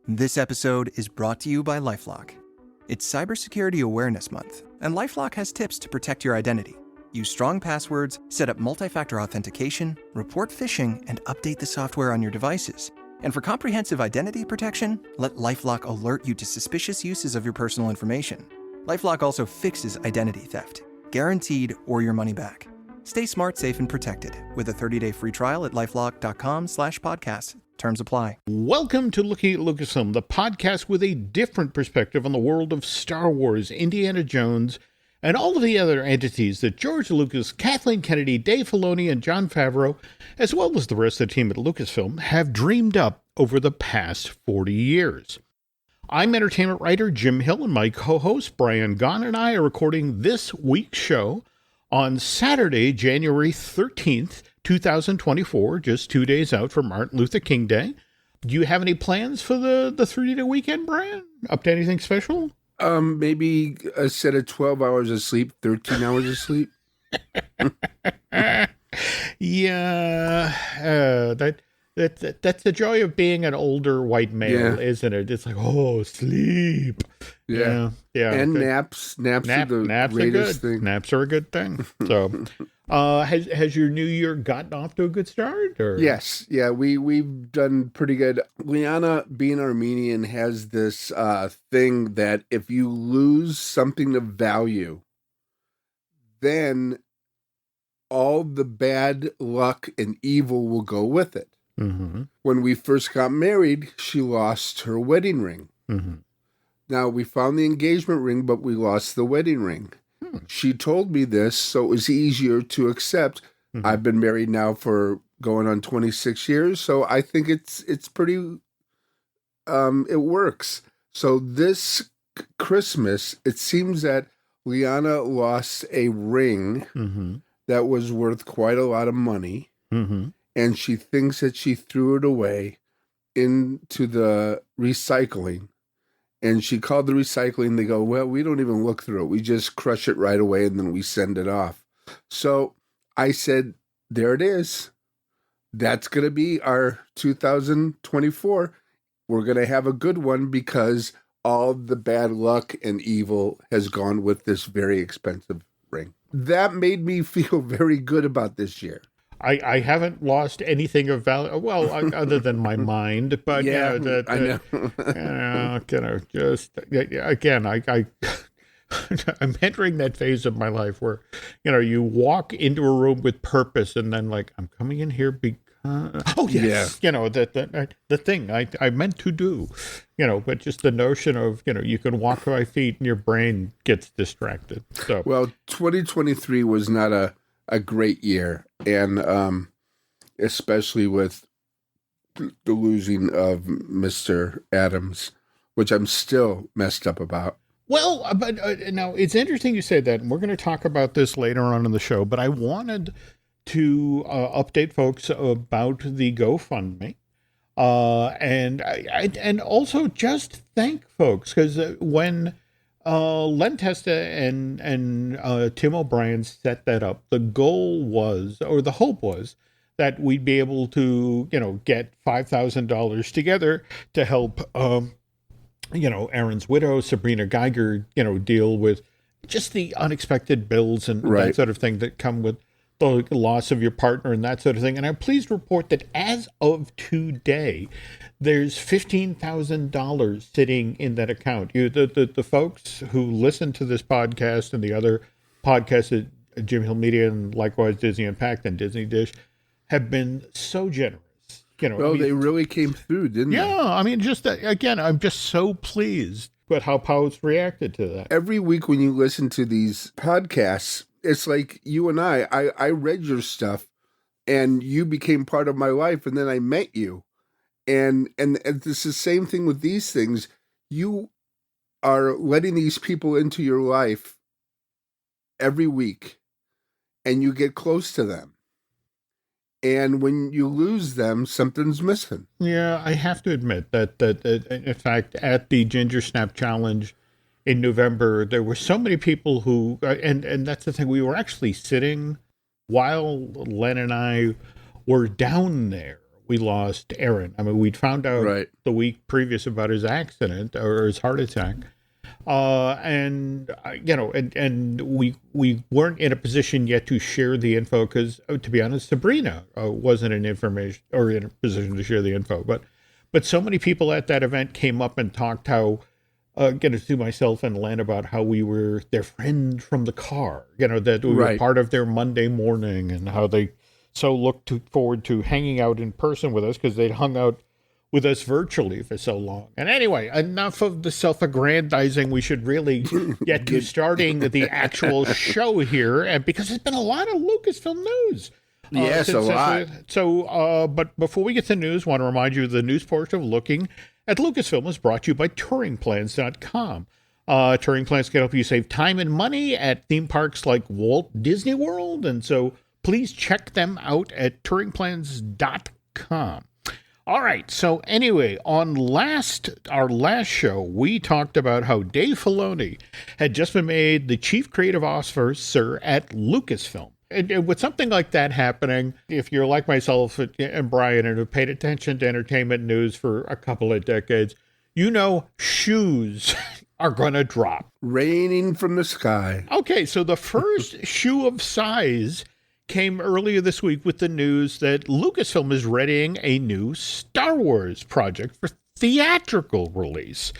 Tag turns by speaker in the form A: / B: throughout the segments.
A: This episode is brought to you by LifeLock. It's Cybersecurity Awareness Month, and LifeLock has tips to protect your identity. Use strong passwords, set up multi-factor authentication, report phishing, and update the software on your devices. And for comprehensive identity protection, let LifeLock alert you to suspicious uses of your personal information. LifeLock also fixes identity theft, guaranteed or your money back. Stay smart, safe, and protected with a 30-day free trial at LifeLock.com/podcast. Terms apply.
B: Welcome to Looking at Lucasfilm, the podcast with a different perspective on the world of Star Wars, Indiana Jones, and all of the other entities that George Lucas, Kathleen Kennedy, Dave Filoni, and Jon Favreau, as well as the rest of the team at Lucasfilm, have dreamed up over the past 40 years. I'm entertainment writer Jim Hill, and my co-host Brian Gaughan and I are recording this week's show on Saturday, January 13th, 2024, just 2 days out from Martin Luther King Day. Do you have any plans for the 3-day weekend, Brian? Up to anything special?
C: Maybe a set of 12 hours of sleep, 13 hours of sleep.
B: Yeah, that's the joy of being an older white male, isn't it? It's like, oh, sleep.
C: Yeah. And naps. Naps are the greatest thing.
B: Naps are a good thing. So, has your new year gotten off to a good start? Or?
C: Yes. Yeah, we've done pretty good. Liana, being Armenian, has this thing that if you lose something of value, then all the bad luck and evil will go with it.
B: Mm-hmm.
C: When we first got married, she lost her wedding ring.
B: Mm-hmm.
C: Now, we found the engagement ring, but we lost the wedding ring. She told me this, so it was easier to accept. Mm-hmm. I've been married now for going on 26 years, so I think it's pretty, it works. So this Christmas, it seems that Liana lost a ring that was worth quite a lot of money, and she thinks that she threw it away into the recycling. And she called the recycling. They go, well, we don't even look through it. We just crush it right away, and then we send it off. So I said, there it is. That's going to be our 2024. We're going to have a good one because all the bad luck and evil has gone with this very expensive ring. That made me feel very good about this year.
B: I haven't lost anything of value, well, other than my mind, but
C: I know.
B: Again, I'm entering that phase of my life where, you walk into a room with purpose and then like, I'm coming in here because, the thing I meant to do, but just the notion of, you can walk 5 feet and your brain gets distracted. So,
C: well, 2023 was not a great year, and especially with the losing of Mr. Adams, which I'm still messed up about.
B: Well, but now it's interesting you say that, and we're going to talk about this later on in the show, but I wanted to update folks about the GoFundMe, and also just thank folks, because when Len Testa and Tim O'Brien set that up, the goal was, or the hope was, that we'd be able to, get $5,000 together to help, Aaron's widow, Sabrina Geiger, deal with just the unexpected bills and that sort of thing that come with the loss of your partner and that sort of thing. And I'm pleased to report that as of today, there's $15,000 sitting in that account. The folks who listen to this podcast and the other podcasts at Jim Hill Media and likewise Disney Impact and Disney Dish have been so generous.
C: They really came through, didn't they?
B: Yeah, just again, I'm just so pleased with how Powell's reacted to that.
C: Every week when you listen to these podcasts, it's like you and I read your stuff and you became part of my life, and then I met you. And it's the same thing with these things. You are letting these people into your life every week, and you get close to them. And when you lose them, something's missing.
B: Yeah, I have to admit that in fact, at the Ginger Snap Challenge in November, there were so many people who, and that's the thing, we were actually sitting while Len and I were down there. we lost Aaron. I mean, we'd found out the week previous about his accident or his heart attack. And we weren't in a position yet to share the info because, to be honest, Sabrina wasn't in a position to share the info. But so many people at that event came up and talked how, to myself and Len about how we were their friend from the car, that we were part of their Monday morning and how they so looked forward to hanging out in person with us because they'd hung out with us virtually for so long. And anyway, enough of the self-aggrandizing. We should really get to starting the actual show here, and because there's been a lot of Lucasfilm news.
C: Yes, a lot.
B: But before we get to news, I want to remind you the news portion of Looking at Lucasfilm is brought to you by TouringPlans.com. Touring Plans can help you save time and money at theme parks like Walt Disney World, and so please check them out at TouringPlans.com. All right, so anyway, on our last show, we talked about how Dave Filoni had just been made the chief creative officer at Lucasfilm. And with something like that happening, if you're like myself and Brian and have paid attention to entertainment news for a couple of decades, shoes are going to drop.
C: Raining from the sky.
B: Okay, so the first shoe of size came earlier this week with the news that Lucasfilm is readying a new Star Wars project for theatrical release.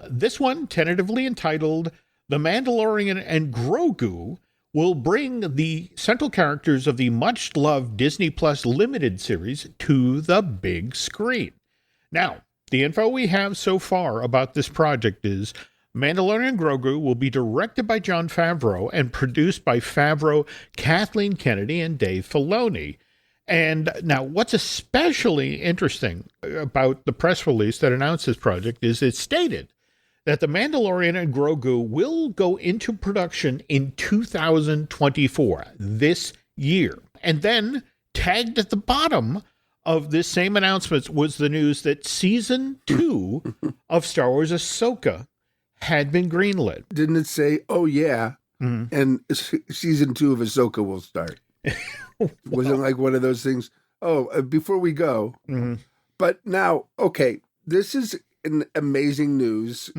B: This one, tentatively entitled The Mandalorian and Grogu, will bring the central characters of the much-loved Disney Plus limited series to the big screen. Now, the info we have so far about this project is Mandalorian Grogu will be directed by Jon Favreau and produced by Favreau, Kathleen Kennedy, and Dave Filoni. And now what's especially interesting about the press release that announced this project is it stated that The Mandalorian and Grogu will go into production in 2024, this year. And then tagged at the bottom of this same announcement was the news that Season 2 of Star Wars Ahsoka had been greenlit.
C: Didn't it say, oh, yeah, and Season 2 of Ahsoka will start? Wasn't like one of those things, before we go. But now, okay, this is an amazing news.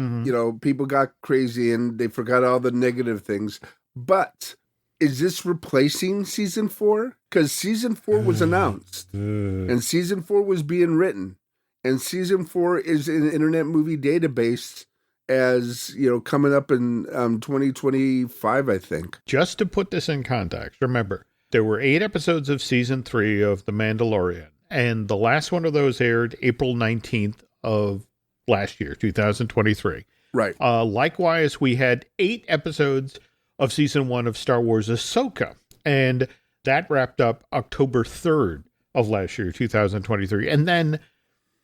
C: People got crazy and they forgot all the negative things. But is this replacing Season 4? Because Season 4 was announced, and Season 4 was being written. And Season 4 is in the Internet Movie Database as, coming up in 2025, I think.
B: Just to put this in context, remember, there were 8 episodes of Season 3 of The Mandalorian, and the last one of those aired April 19th of last year, 2023.
C: Right.
B: Likewise, we had 8 episodes of Season 1 of Star Wars Ahsoka, and that wrapped up October 3rd of last year, 2023. And then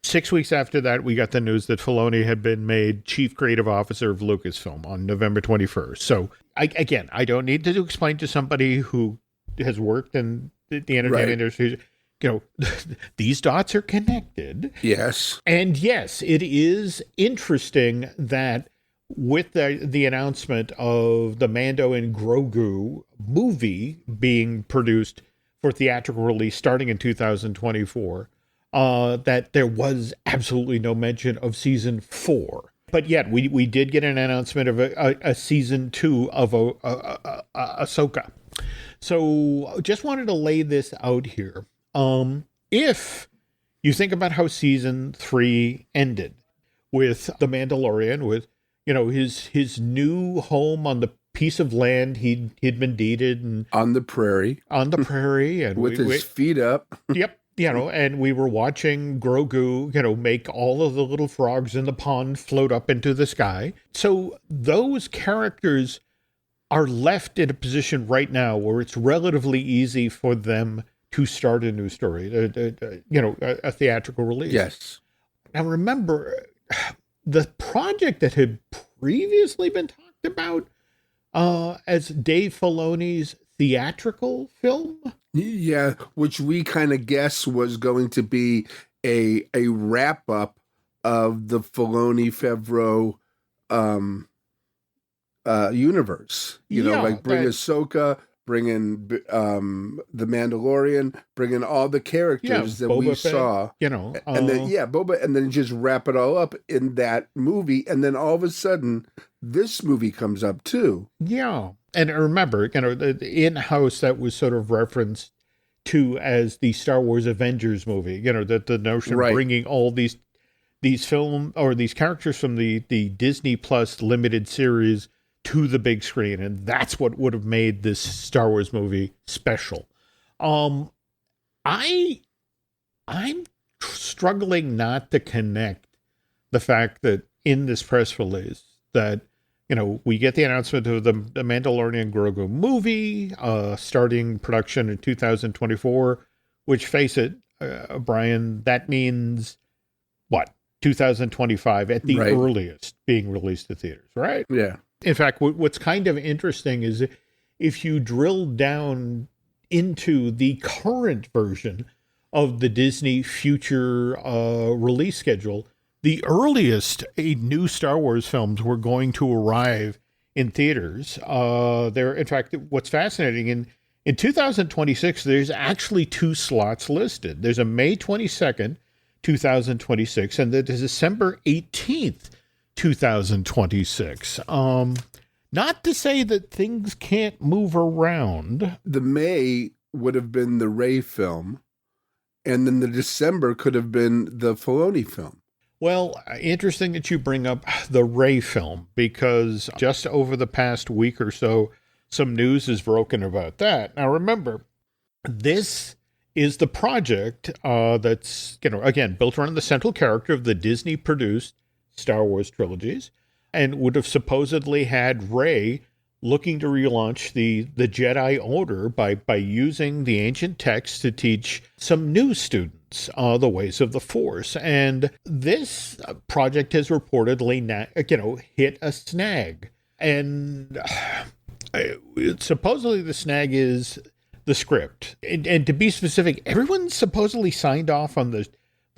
B: 6 weeks after that, we got the news that Filoni had been made Chief Creative Officer of Lucasfilm on November 21st. So, I don't need to explain to somebody who has worked in the entertainment industry, these dots are connected.
C: Yes.
B: And yes, it is interesting that with the announcement of the Mando and Grogu movie being produced for theatrical release starting in 2024, that there was absolutely no mention of Season 4. But yet, we did get an announcement of a Season 2 of Ahsoka. So just wanted to lay this out here. If you think about how Season 3 ended with The Mandalorian, with, his new home on the piece of land he'd been deeded, and
C: on the prairie,
B: and
C: with his feet up.
B: Yep. And we were watching Grogu, make all of the little frogs in the pond float up into the sky. So those characters are left in a position right now where it's relatively easy for them to start a new story, a theatrical release.
C: Yes.
B: Now remember, the project that had previously been talked about as Dave Filoni's theatrical film.
C: Yeah, which we kind of guess was going to be a wrap up of the Filoni Favreau universe. Bring Ahsoka, bring in the Mandalorian, bring in all the characters that
B: Boba
C: we
B: Fett,
C: saw, and then Boba, and then just wrap it all up in that movie, and then all of a sudden, this movie comes up too.
B: Yeah, and remember, the in-house that was sort of referenced to as the Star Wars Avengers movie. That the notion of bringing all these film or these characters from the Disney Plus limited series to the big screen, and that's what would have made this Star Wars movie special. I'm struggling not to connect the fact that in this press release that we get the announcement of the Mandalorian Grogu movie starting production in 2024, which, face it, Brian, that means what? 2025 at the earliest being released to theaters, right?
C: Yeah.
B: In fact, what's kind of interesting is if you drill down into the current version of the Disney future release schedule, the earliest new Star Wars films were going to arrive in theaters. In fact, what's fascinating, in 2026, there's actually 2 slots listed. There's a May 22nd, 2026, and the December 18th, 2026. Not to say that things can't move around.
C: The May would have been the Rey film, and then the December could have been the Filoni film.
B: Well, interesting that you bring up the Rey film, because just over the past week or so, some news has broken about that. Now, remember, this is the project that's, again, built around the central character of the Disney-produced Star Wars trilogies, and would have supposedly had Rey looking to relaunch the Jedi-Order by using the ancient texts to teach some new students the ways of the Force. And this project has reportedly, hit a snag. And supposedly the snag is the script. And to be specific, everyone supposedly signed off on the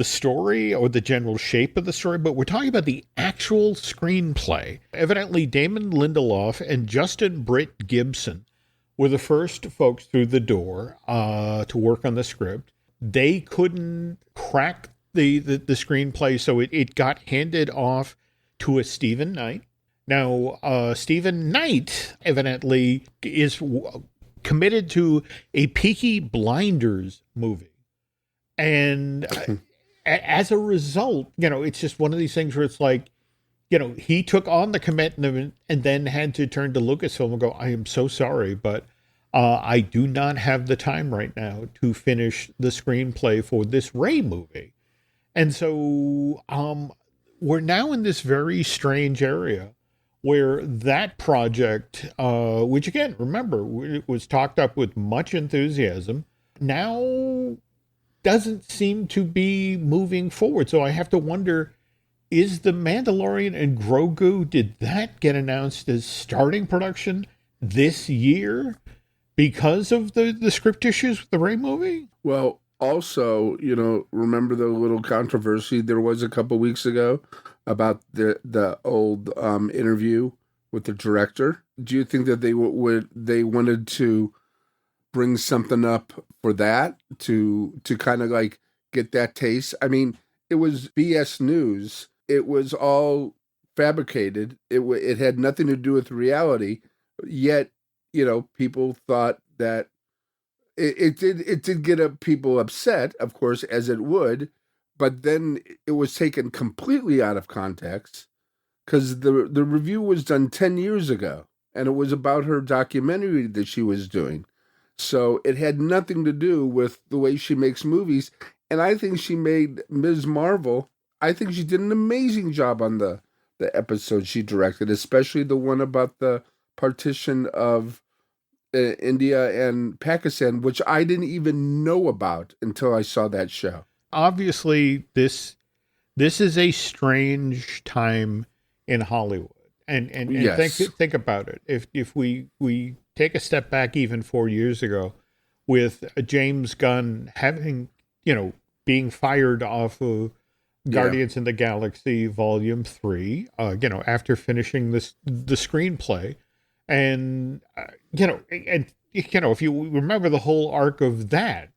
B: story or the general shape of the story, but we're talking about the actual screenplay. Evidently, Damon Lindelof and Justin Britt Gibson were the first folks through the door to work on the script. They couldn't crack the screenplay, so it got handed off to a Stephen Knight. Now, Stephen Knight evidently is committed to a Peaky Blinders movie. And as a result, it's just one of these things where it's like, he took on the commitment and then had to turn to Lucasfilm and go, I am so sorry, but I do not have the time right now to finish the screenplay for this Rey movie. And so we're now in this very strange area where that project, which again, remember, it was talked up with much enthusiasm, now doesn't seem to be moving forward. So I have to wonder, is the Mandalorian and Grogu, did that get announced as starting production this year because of the script issues with the Rey movie?
C: Well, also, remember the little controversy there was a couple weeks ago about the old interview with the director? Do you think that they wanted to bring something up for that to kind of like get that taste? I mean, it was BS news. It was all fabricated. It had nothing to do with reality. Yet, people thought that it did get people upset, of course, as it would. But then it was taken completely out of context because the review was done 10 years ago, and it was about her documentary that she was doing. So it had nothing to do with the way she makes movies. And I think she made Ms. Marvel. I think she did an amazing job on the episode she directed, especially the one about the partition of India and Pakistan, which I didn't even know about until I saw that show.
B: Obviously, this is a strange time in Hollywood. And
C: yes.
B: think about it. If we take a step back even 4 years ago with James Gunn having, being fired off of Guardians in the Galaxy Volume 3, after finishing the screenplay. And, and if you remember the whole arc of that,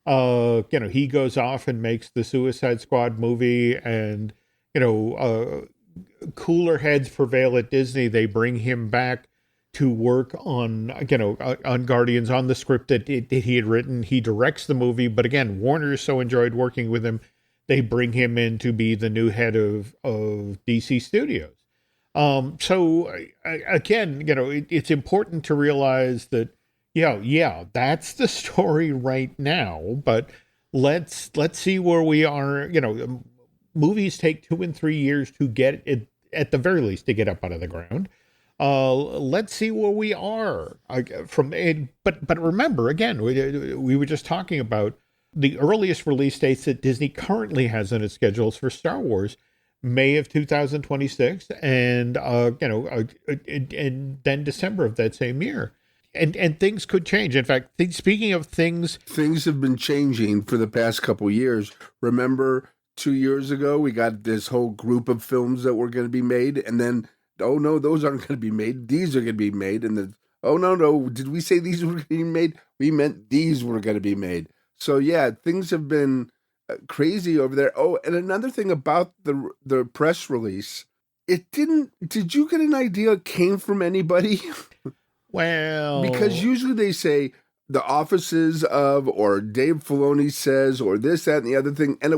B: he goes off and makes the Suicide Squad movie, and, cooler heads prevail at Disney. They bring him back to work on Guardians, on the script that he had written. He directs the movie, but again, Warner so enjoyed working with him, they bring him in to be the new head of DC Studios. It's important to realize that, that's the story right now, but let's see where we are. Movies take 2 and 3 years to get it, at the very least, to get up out of the ground. Let's see where we are from it. But remember, again, we were just talking about the earliest release dates that Disney currently has in its schedules for Star Wars, May of 2026, and then December of that same year. And things could change. In fact, speaking of things
C: have been changing for the past couple years. Remember, 2 years ago, we got this whole group of films that were going to be made, and then, oh no, those aren't going to be made. These are going to be made, and then, oh no, did we say these were going to be made? We meant these were going to be made. So yeah, things have been crazy over there. Oh, and another thing about the press release, did you get an idea it came from anybody?
B: Well,
C: because usually they say the offices of, or Dave Filoni says, or this, that, and the other thing. And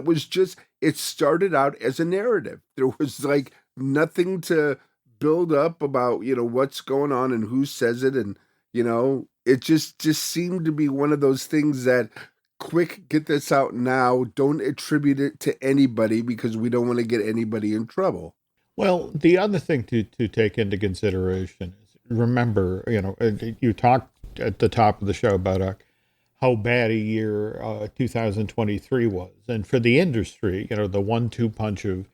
C: it started out as a narrative. There was like nothing to build up about, what's going on and who says it. And, it just seemed to be one of those things that, quick, get this out now. Don't attribute it to anybody because we don't want to get anybody in trouble.
B: Well, the other thing to take into consideration is, remember, you talked at the top of the show about how bad a year 2023 was. And for the industry, the 1-2 punch of,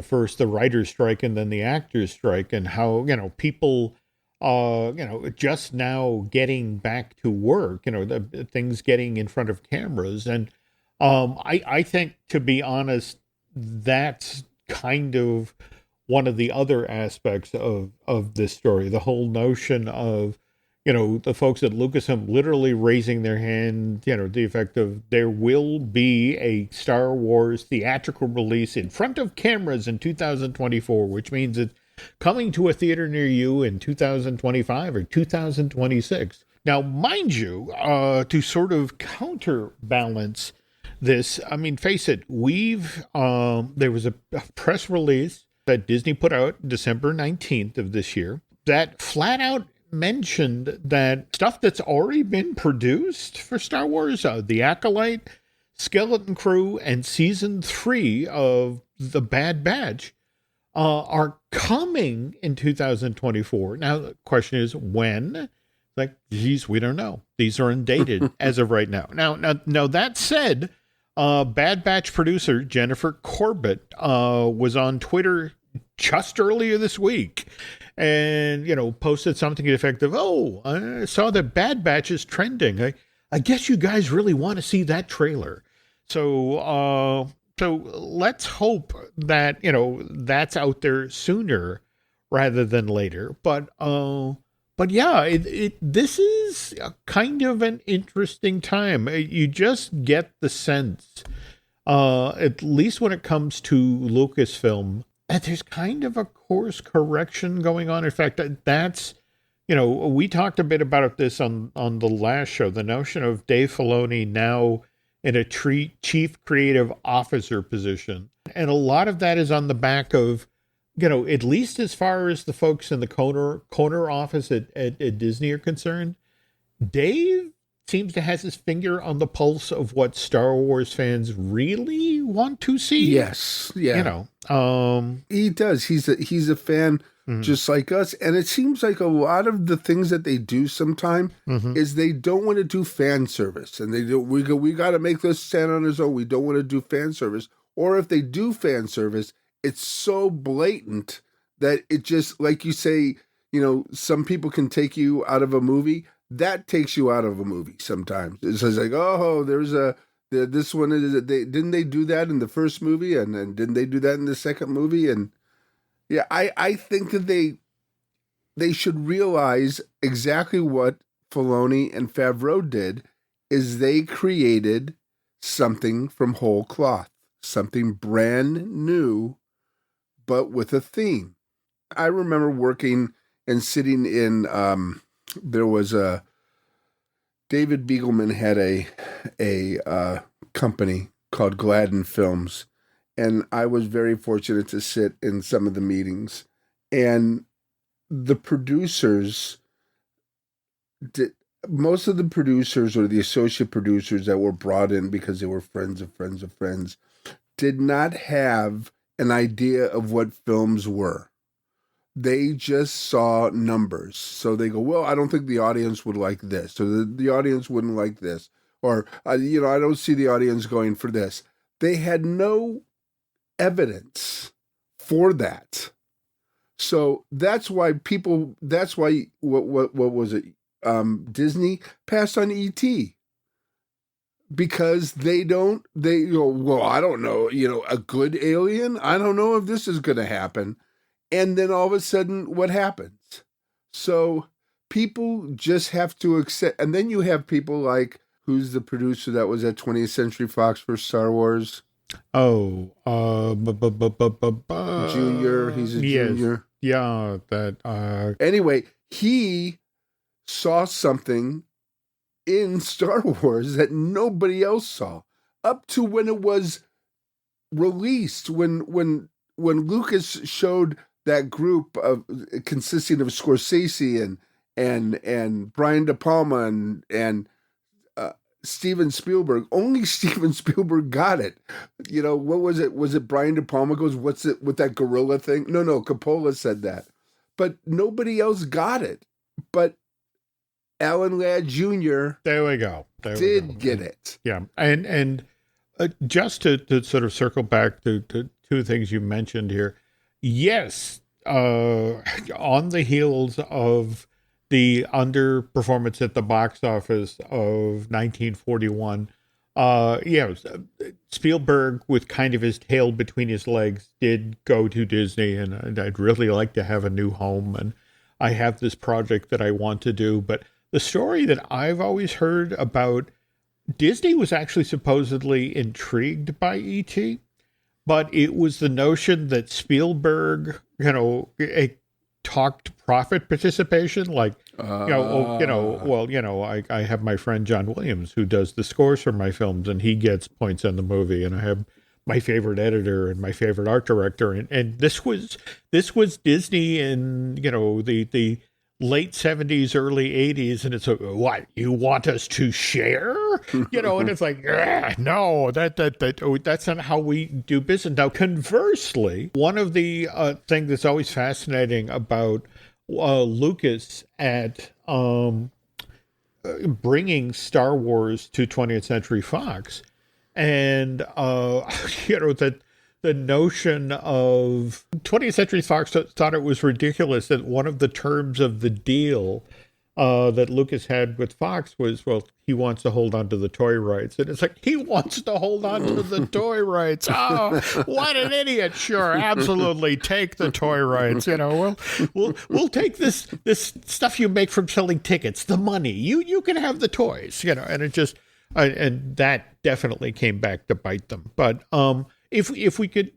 B: first the writer's strike and then the actor's strike, and how, people, just now getting back to work, the things getting in front of cameras. And I think, to be honest, that's kind of one of the other aspects of this story, the whole notion of, the folks at Lucasfilm literally raising their hand, the effect of, there will be a Star Wars theatrical release in front of cameras in 2024, which means it's coming to a theater near you in 2025 or 2026. Now, mind you, to sort of counterbalance this, I mean, face it, there was a press release that Disney put out December 19th of this year that flat out mentioned that stuff that's already been produced for Star Wars, The Acolyte, Skeleton Crew, and Season 3 of The Bad Batch, are coming in 2024. Now, the question is when? Like, geez, we don't know. These are undated as of right now. Now that said, Bad Batch producer Jennifer Corbett was on Twitter just earlier this week and, posted something to the effect of, oh, I saw that Bad Batch is trending. I guess you guys really want to see that trailer. So let's hope that, that's out there sooner rather than later. But yeah, this is kind of an interesting time. You just get the sense, at least when it comes to Lucasfilm, that there's kind of a course correction going on. In fact, that's, we talked a bit about this on the last show, the notion of Dave Filoni now in a chief creative officer position. And a lot of that is on the back of, at least as far as the folks in the corner office at Disney are concerned, Dave seems to have his finger on the pulse of what Star Wars fans really want to see.
C: Yes. Yeah. He does. He's a fan just like us. And it seems like a lot of the things that they do sometime is they don't want to do fan service. And we got to make this stand on his own. We don't want to do fan service. Or if they do fan service, it's so blatant that it just, like you say, some people can take you out of a movie. That takes you out of a movie sometimes. It's just like, oh, this one didn't they do that in the first movie, and then didn't they do that in the second movie? And yeah, I think that they should realize exactly what Filoni and Favreau did is they created something from whole cloth, something brand new, but with a theme. I remember working and sitting in, there was David Beagleman had a company called Gladden Films, and I was very fortunate to sit in some of the meetings. And the producers, most of the producers or the associate producers that were brought in because they were friends of friends of friends, did not have an idea of what films were. They just saw numbers. So they go, well, I don't think the audience would like this, or the audience wouldn't like this, or, I don't see the audience going for this. They had no evidence for that. So that's why what was it? Disney passed on E.T. because they go, well, I don't know, a good alien? I don't know if this is going to happen. And then all of a sudden, what happens? So people just have to accept. And then you have people like, who's the producer that was at 20th Century Fox for Star Wars?
B: Oh,
C: Junior. He's a junior.
B: Yeah, that.
C: Anyway, he saw something in Star Wars that nobody else saw up to when it was released. When Lucas showed that group of consisting of Scorsese and Brian De Palma and Steven Spielberg, only Steven Spielberg got it. What was it? Was it Brian De Palma goes, what's it with that gorilla thing? No, Coppola said that. But nobody else got it. But Alan Ladd Jr.
B: There we go.
C: Did get it.
B: Yeah. And just to sort of circle back to two things you mentioned here. Yes, on the heels of the underperformance at the box office of 1941, Spielberg, with kind of his tail between his legs, did go to Disney, and I'd really like to have a new home, and I have this project that I want to do. But the story that I've always heard about, Disney was actually supposedly intrigued by E.T., but it was the notion that Spielberg, talked profit participation, like, I have my friend John Williams who does the scores for my films, and he gets points on the movie, and I have my favorite editor and my favorite art director, and this was Disney in the late 70s, early 80s, and it's what, you want us to share? And it's like, no, that's not how we do business. Now, conversely, one of the things that's always fascinating about Lucas at bringing Star Wars to 20th Century Fox, and that the notion of 20th Century Fox thought it was ridiculous that one of the terms of the deal that Lucas had with Fox was, well, he wants to hold on to the toy rights. And it's like, he wants to hold on to the toy rights. Oh, what an idiot. Sure, absolutely. Take the toy rights. We'll take this stuff you make from selling tickets, the money. You can have the toys, and it just, and that definitely came back to bite them. But if we could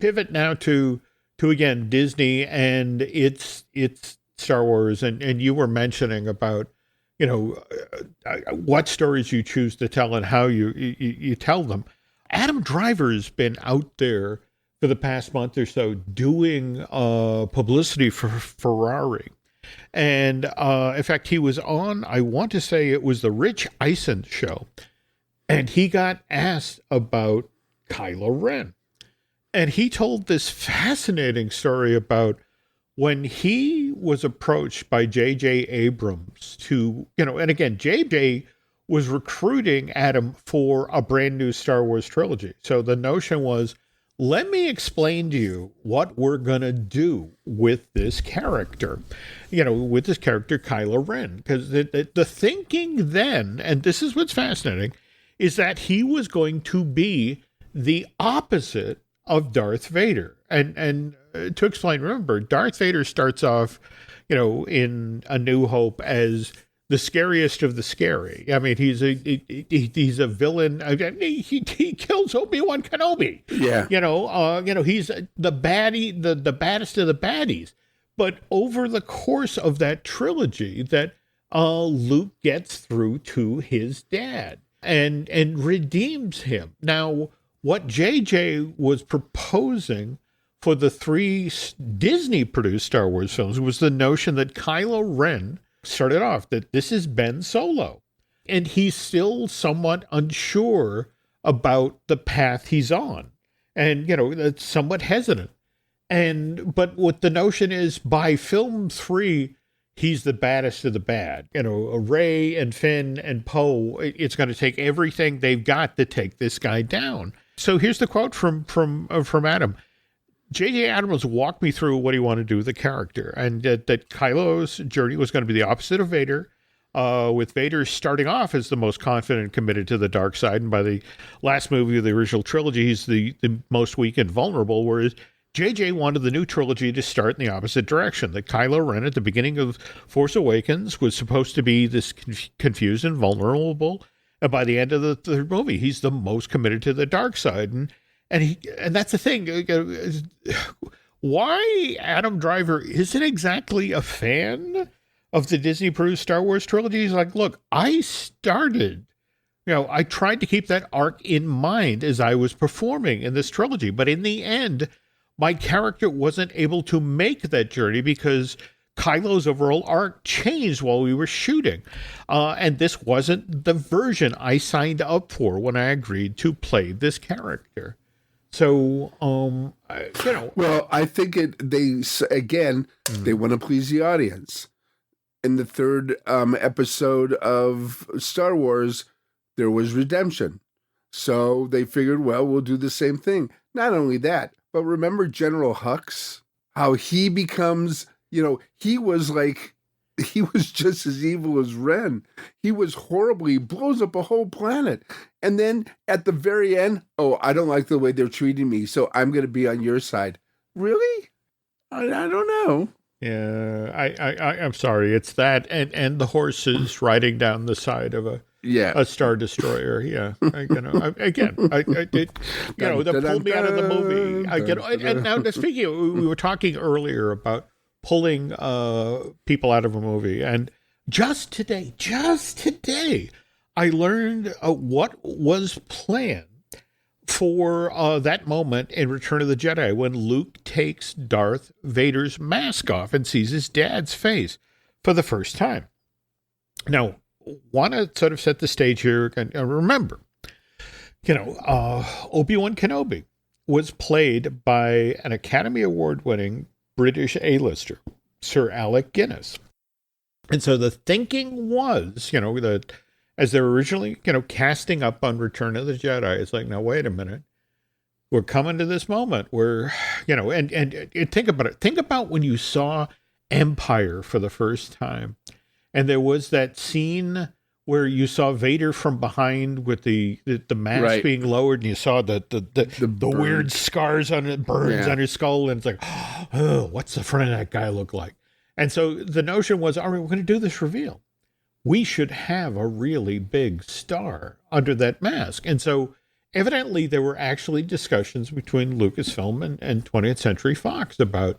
B: pivot now to again, Disney and its Star Wars, and you were mentioning about, what stories you choose to tell and how you tell them. Adam Driver's been out there for the past month or so doing publicity for Ferrari. And in fact, he was on, I want to say it was the Rich Eisen show, and he got asked about Kylo Ren. And he told this fascinating story about when he was approached by J.J. Abrams to, and again, J.J. was recruiting Adam for a brand new Star Wars trilogy. So the notion was, let me explain to you what we're going to do with this character, Kylo Ren. Because the thinking then, and this is what's fascinating, is that he was going to be the opposite of Darth Vader. And to explain, remember, Darth Vader starts off, in A New Hope as the scariest of the scary. I mean, he's a villain. He kills Obi-Wan Kenobi.
C: Yeah.
B: He's the baddie, the baddest of the baddies. But over the course of that trilogy, that Luke gets through to his dad and redeems him. Now, what JJ was proposing for the 3 Disney-produced Star Wars films was the notion that Kylo Ren started off, that this is Ben Solo. And he's still somewhat unsure about the path he's on. And, that's somewhat hesitant. But what the notion is, by film 3, he's the baddest of the bad. Rey and Finn and Poe, it's going to take everything they've got to take this guy down. So here's the quote from Adam. J.J. Abrams walked me through what he wanted to do with the character, and that Kylo's journey was going to be the opposite of Vader, with Vader starting off as the most confident and committed to the dark side, and by the last movie of the original trilogy, he's the most weak and vulnerable, whereas J.J. wanted the new trilogy to start in the opposite direction, that Kylo Ren at the beginning of Force Awakens was supposed to be this confused and vulnerable, and by the end of the third movie, he's the most committed to the dark side, and that's the thing. Why Adam Driver isn't exactly a fan of the Disney-produced Star Wars trilogy? He's like, look, I started, I tried to keep that arc in mind as I was performing in this trilogy, but in the end, my character wasn't able to make that journey because Kylo's overall arc changed while we were shooting. And this wasn't the version I signed up for when I agreed to play this character. So,
C: Well, I think they want to please the audience. In the 3rd episode of Star Wars, there was redemption. So they figured, well, we'll do the same thing. Not only that, but remember General Hux? How he becomes, he was just as evil as Ren. He was horribly, blows up a whole planet. And then at the very end, I don't like the way they're treating me, so I'm going to be on your side. Really? I don't know.
B: Yeah, I'm sorry. It's that and the horses riding down the side of a Star Destroyer. Yeah, they pulled me out of the movie. And now speaking of, we were talking earlier about pulling people out of a movie, and just today, I learned what was planned for that moment in Return of the Jedi when Luke takes Darth Vader's mask off and sees his dad's face for the first time. Now, want to sort of set the stage here and remember, Obi-Wan Kenobi was played by an Academy Award-winning British A-lister, Sir Alec Guinness. And so the thinking was, that as they were originally, casting up on Return of the Jedi, it's like, now, wait a minute. We're coming to this moment where, and think about it. Think about when you saw Empire for the first time. And there was that scene where you saw Vader from behind with the mask being lowered, and you saw the weird scars on it, burns on his skull, and it's like, oh, what's the front of that guy look like? And so the notion was, all right, we're going to do this reveal. We should have a really big star under that mask. And so evidently there were actually discussions between Lucasfilm and 20th Century Fox about,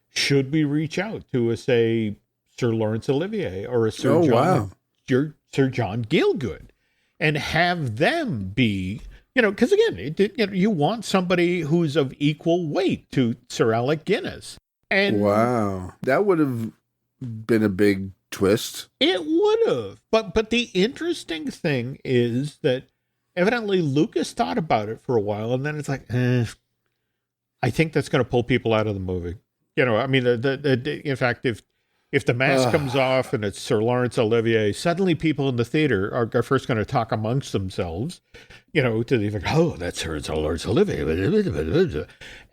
B: should we reach out to say Sir Laurence Olivier or a Sir John Gielgud and have them be, because again, you want somebody who's of equal weight to Sir Alec Guinness. And
C: wow, that would have been a big twist.
B: It would have. But the interesting thing is that evidently Lucas thought about it for a while, and then it's like, I think that's going to pull people out of the movie. In fact, if the mask comes off and it's Sir Laurence Olivier, suddenly people in the theater are first going to talk amongst themselves, to the effect, oh, that's Sir Laurence Olivier.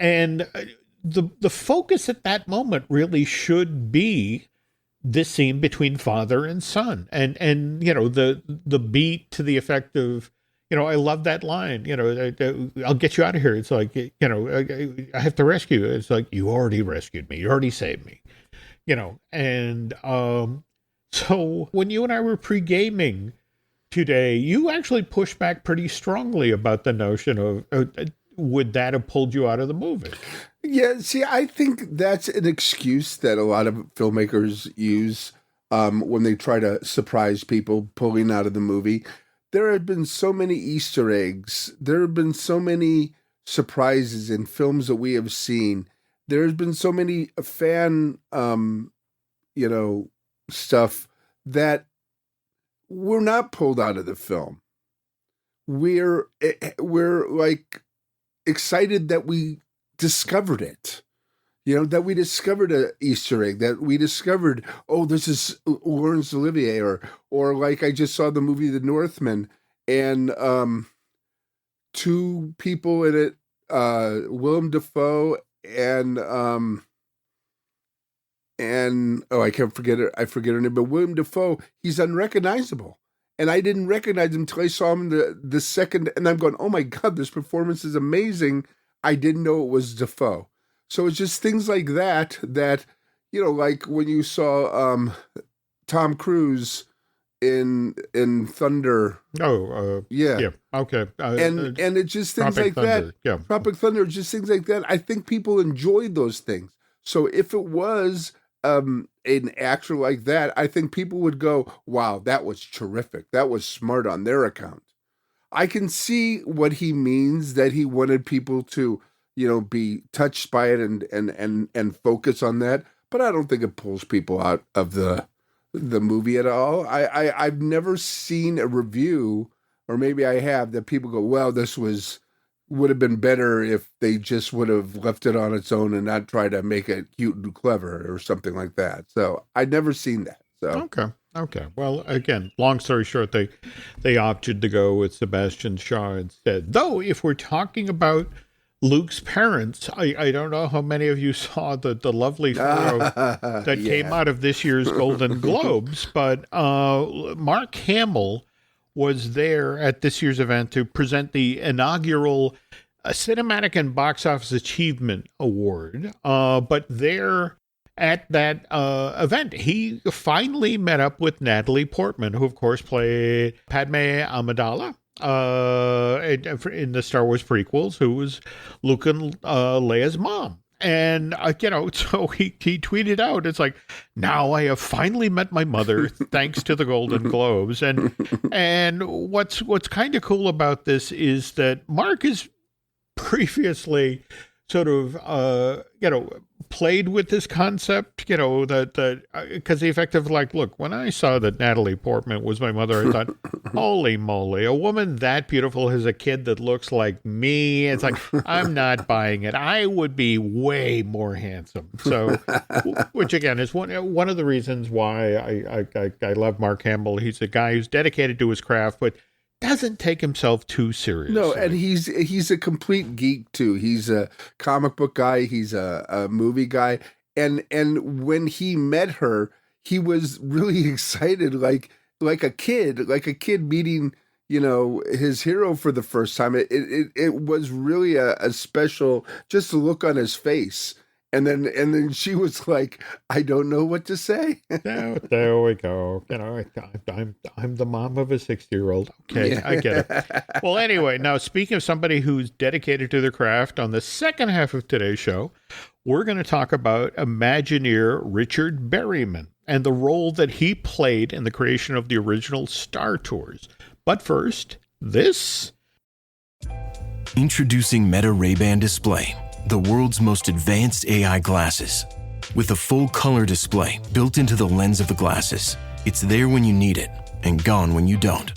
B: And the focus at that moment really should be this scene between father and son, and the beat to the effect of, I love that line, I'll get you out of here. It's like, I have to rescue you. It's like, you already rescued me. You already saved me, and So when you and I were pre-gaming today, you actually pushed back pretty strongly about the notion of would that have pulled you out of the movie?
C: Yeah, see, I think that's an excuse that a lot of filmmakers use when they try to surprise people pulling out of the movie. There have been so many Easter eggs. There have been so many surprises in films that we have seen. There's been so many fan, stuff that we're not pulled out of the film. We're like excited that we discovered it. That we discovered a Easter egg, that we discovered, oh, this is Laurence Olivier, or like I just saw the movie The Northman, and two people in it, Willem Dafoe and I can't forget it. I forget her name, but Willem Dafoe, he's unrecognizable. And I didn't recognize him until I saw him the second, and I'm going, oh my God, this performance is amazing. I didn't know it was Dafoe. So it's just things like that, like when you saw Tom Cruise in Thunder.
B: Oh,
C: yeah.
B: Okay.
C: And it's just things like
B: Thunder.
C: that.
B: Yeah.
C: Tropic Thunder, just things like that. I think people enjoyed those things. So if it was an actor like that, I think people would go, wow, that was terrific. That was smart on their account. I can see what he means, that he wanted people to, be touched by it and focus on that. But I don't think it pulls people out of the movie at all. I've never seen a review, or maybe I have, that people go, well, this would have been better if they just would have left it on its own and not try to make it cute and clever or something like that. So I'd never seen that. So
B: Okay. Well, again, long story short, they opted to go with Sebastian Shaw instead. Though, if we're talking about Luke's parents, I don't know how many of you saw the lovely photo that came out of this year's Golden Globes, but Mark Hamill was there at this year's event to present the inaugural Cinematic and Box Office Achievement Award. But there at that event, he finally met up with Natalie Portman, who, of course, played Padme Amidala in the Star Wars prequels, who was Luke and Leia's mom. And, so he tweeted out, it's like, now I have finally met my mother, thanks to the Golden Globes. And what's kind of cool about this is that Mark has previously sort of, played with this concept, that because the effect of like, look, when I saw that Natalie Portman was my mother, I thought, holy moly, a woman that beautiful has a kid that looks like me. It's like, I'm not buying it. I would be way more handsome. So, which again is one of the reasons why I love Mark Hamill. He's a guy who's dedicated to his craft, but doesn't take himself too seriously.
C: No, and he's a complete geek too. He's a comic book guy. He's a movie guy. And when he met her, he was really excited, like a kid meeting, his hero for the first time. It was really a special, just the look on his face. And then she was like, I don't know what to say.
B: There we go. I'm the mom of a 60-year-old. Okay, yeah. I get it. Well, anyway, now speaking of somebody who's dedicated to their craft, on the second half of today's show, we're going to talk about Imagineer Richard Berryman and the role that he played in the creation of the original Star Tours. But first, this.
D: Introducing Meta Ray-Ban Display, the world's most advanced AI glasses. With a full color display built into the lens of the glasses, it's there when you need it and gone when you don't.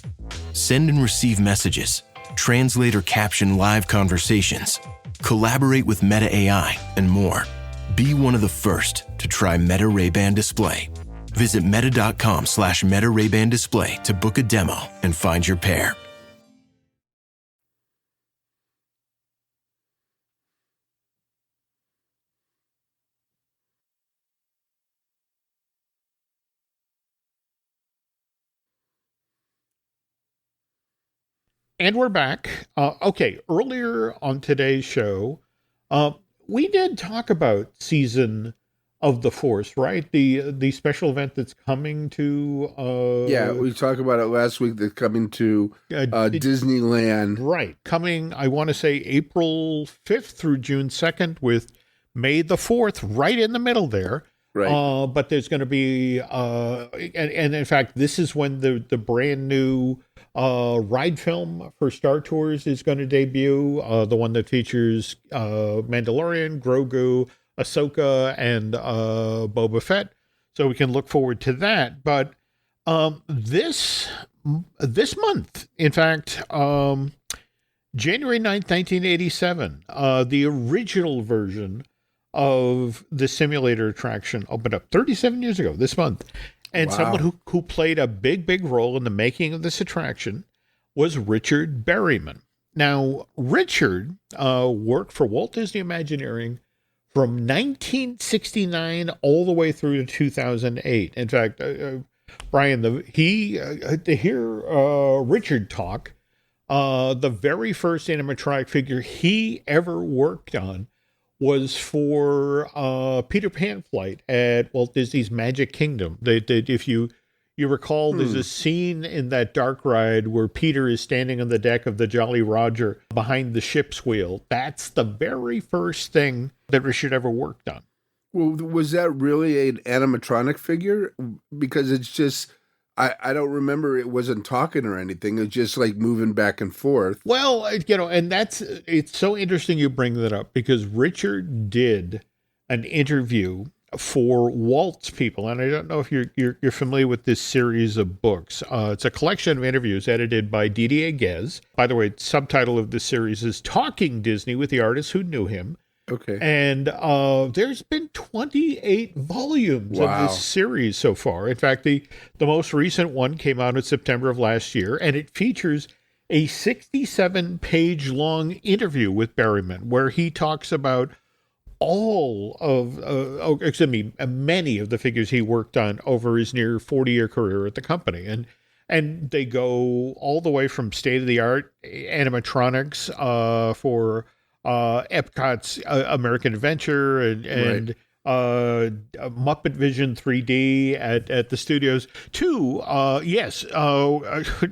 D: Send and receive messages, translate or caption live conversations, collaborate with Meta AI, and more. Be one of the first to try Meta Ray-Ban Display. Visit meta.com/Meta Ray-Ban Display to book a demo and find your pair.
B: And we're back. Okay, earlier on today's show, we did talk about season of the Force, right? The special event that's coming to
C: yeah, we talked about it last week. That's coming to Disneyland,
B: right? Coming, I want to say April 5th through June 2nd, with May the 4th right in the middle there.
C: right?
B: But there's going to be, and in fact, this is when the brand new ride film for Star Tours is going to debut. The one that features Mandalorian, Grogu, Ahsoka, and Boba Fett. So we can look forward to that. But this month, in fact, January 9th, 1987, the original version of the simulator attraction opened up 37 years ago this month. And
C: Wow.
B: someone who played a big role in the making of this attraction was Richard Berryman. Now, Richard worked for Walt Disney Imagineering from 1969 all the way through to 2008. In fact, Brian, to hear Richard talk, the very first animatronic figure he ever worked on was for Peter Pan flight at Walt Disney's Magic Kingdom. If you recall, there's a scene in that dark ride where Peter is standing on the deck of the Jolly Roger behind the ship's wheel. That's the very first thing that Richard ever worked on.
C: Well, was that really an animatronic figure? Because it's just, I don't remember it wasn't talking or anything. It's just like moving back and forth.
B: Well, and it's so interesting you bring that up, because Richard did an interview for Walt's People, and I don't know if you're familiar with this series of books. It's a collection of interviews edited by Didier Guez. By the way, the subtitle of this series is Talking Disney with the Artists Who Knew Him.
C: Okay.
B: And there's been 28 volumes of this series so far. In fact, the most recent one came out in September of last year, and it features a 67-page long interview with Berryman, where he talks about all of, many of the figures he worked on over his near 40-year career at the company. And they go all the way from state-of-the-art animatronics for Epcot's American Adventure and Muppet Vision 3D at the studios to,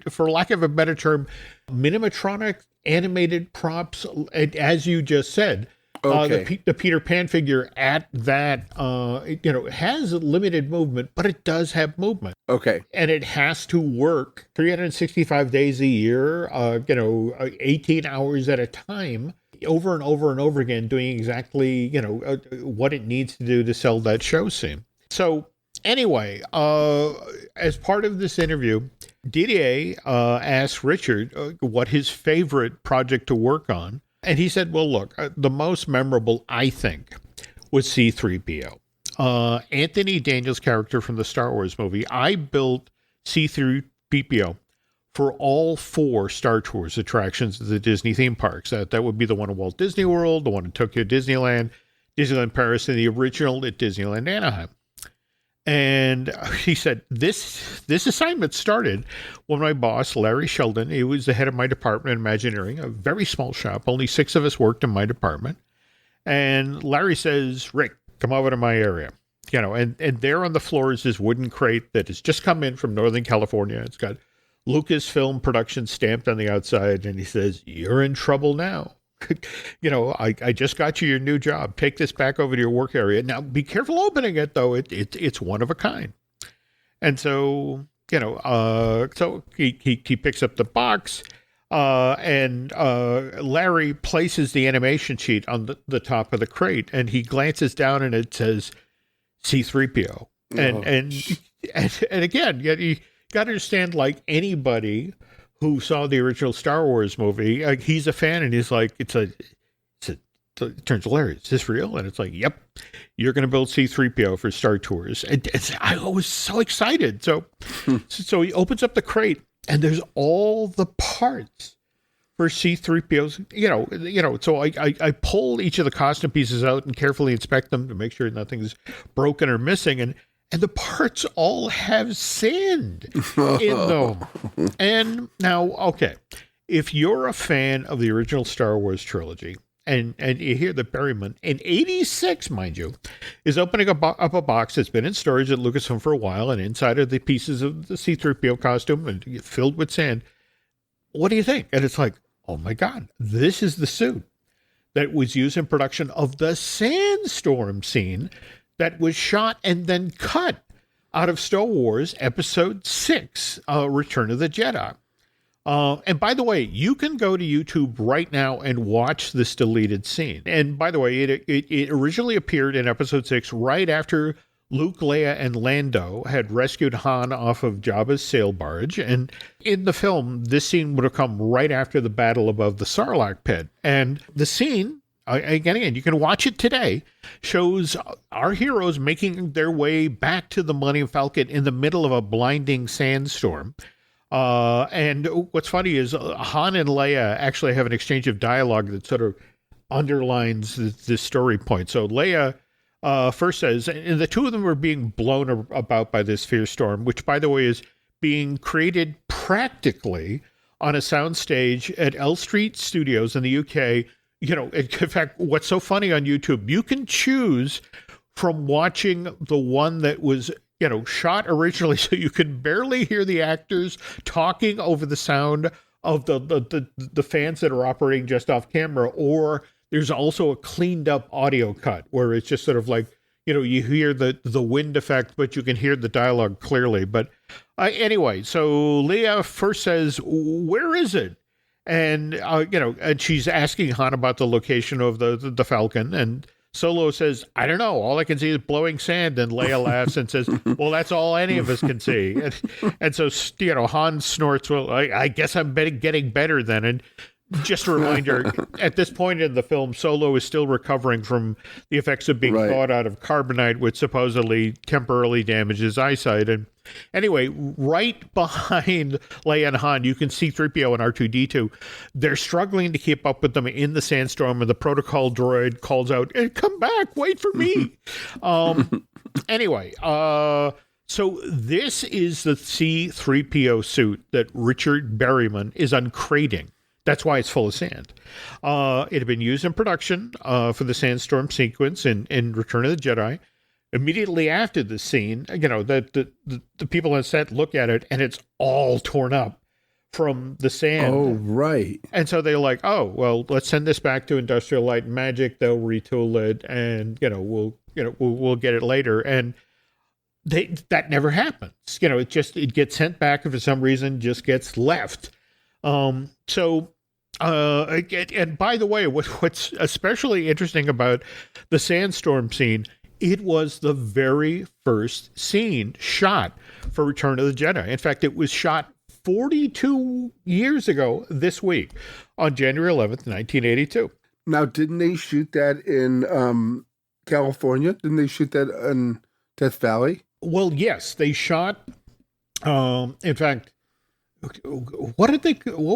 B: for lack of a better term, minimatronic animated props, as you just said.
C: Okay.
B: The Peter Pan figure at that, has limited movement, but it does have movement.
C: Okay.
B: And it has to work 365 days a year, 18 hours at a time, over and over and over again, doing exactly, what it needs to do to sell that show scene. So anyway, as part of this interview, Didier asked Richard what his favorite project to work on. And he said, well, look, the most memorable, I think, was C3PO. Anthony Daniels' character from the Star Wars movie. I built C3PO for all 4 Star Tours attractions at the Disney theme parks. That would be the one at Walt Disney World, the one at Tokyo Disneyland, Disneyland Paris, and the original at Disneyland Anaheim. And he said, this assignment started when my boss, Larry Sheldon, he was the head of my department in Imagineering, a very small shop. Only 6 of us worked in my department. And Larry says, Rick, come over to my area. And there on the floor is this wooden crate that has just come in from Northern California. It's got Lucasfilm production stamped on the outside. And he says, you're in trouble now. I just got you your new job. Take this back over to your work area. Now, be careful opening it, though. It's one of a kind. And so, so he picks up the box, and Larry places the animation sheet on the top of the crate, and he glances down, and it says C3PO. And again, you got to understand, like anybody who saw the original Star Wars movie, he's a fan, and he's like, it turns hilarious. Is this real? And it's like, yep, you're going to build C3PO for Star Tours. And I was so excited. So he opens up the crate, and there's all the parts for C3POs. So I pull each of the costume pieces out and carefully inspect them to make sure nothing's broken or missing. And the parts all have sand in them. And now, okay, if you're a fan of the original Star Wars trilogy, and you hear that Berryman, in 86, mind you, is opening up a box that's been in storage at Lucasfilm for a while, and inside are the pieces of the C3PO costume and filled with sand. What do you think? And it's like, oh my God, this is the suit that was used in production of the sandstorm scene that was shot and then cut out of Star Wars Episode 6, Return of the Jedi. And by the way, you can go to YouTube right now and watch this deleted scene. And by the way, it originally appeared in Episode 6 right after Luke, Leia, and Lando had rescued Han off of Jabba's sail barge. And in the film, this scene would have come right after the battle above the Sarlacc pit. And the scene, again, you can watch it today, shows our heroes making their way back to the Millennium Falcon in the middle of a blinding sandstorm. And what's funny is Han and Leia actually have an exchange of dialogue that sort of underlines this story point. So Leia first says, and the two of them are being blown about by this fierce storm, which, by the way, is being created practically on a soundstage at L Street Studios in the UK. You know, in fact, what's so funny on YouTube, you can choose from watching the one that was, you know, shot originally so you can barely hear the actors talking over the sound of the fans that are operating just off camera, or there's also a cleaned up audio cut where it's just sort of like, you know, you hear the wind effect, but you can hear the dialogue clearly. But anyway, so Leia first says, "Where is it?" And, you know, and she's asking Han about the location of the Falcon. And Solo says, "I don't know. All I can see is blowing sand." And Leia laughs and says, "Well, that's all any of us can see." And so, you know, Han snorts, "Well, I guess I'm getting better then." And just a reminder, at this point in the film, Solo is still recovering from the effects of being thawed out of carbonite, which supposedly temporarily damages eyesight. And anyway, right behind Leia and Han, you can see C3PO and R2-D2. They're struggling to keep up with them in the sandstorm, and the protocol droid calls out, "Hey, come back, wait for me." Anyway, so this is the C3PO suit that Richard Berryman is uncrating. That's why it's full of sand. It had been used in production for the sandstorm sequence in Return of the Jedi. Immediately after the scene, you know, the people on set look at it, and it's all torn up from the sand.
C: Oh, right.
B: And so they're like, "Oh, well, let's send this back to Industrial Light and Magic. They'll retool it, and we'll get it later." And that never happens. You know, it gets sent back, and for some reason just gets left. And by the way, what's especially interesting about the sandstorm scene, it was the very first scene shot for Return of the Jedi. In fact, it was shot 42 years ago this week on January 11th, 1982.
C: Now, didn't they shoot that in California? Didn't they shoot that in Death Valley?
B: Well, yes, they shot, in fact, what